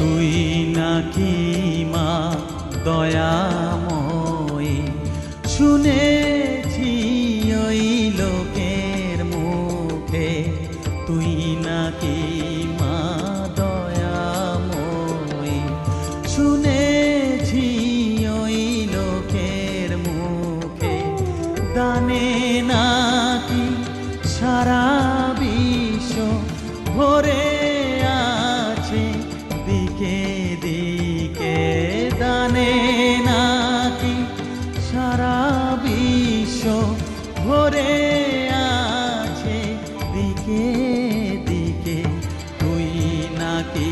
তুই নাকি মা দয়াময়ী, শুনেছি ওই লোকের মুখে তুই নাকি মা দয়াময়ী, শুনেছি ওই লোকের মুখে দানে নাকি সারা বিশ্ব ভরে আছে দিকে দিকে, দানে নাকি সারা বিশ্ব ভরে আছে দিকে দিকে, তুই নাকি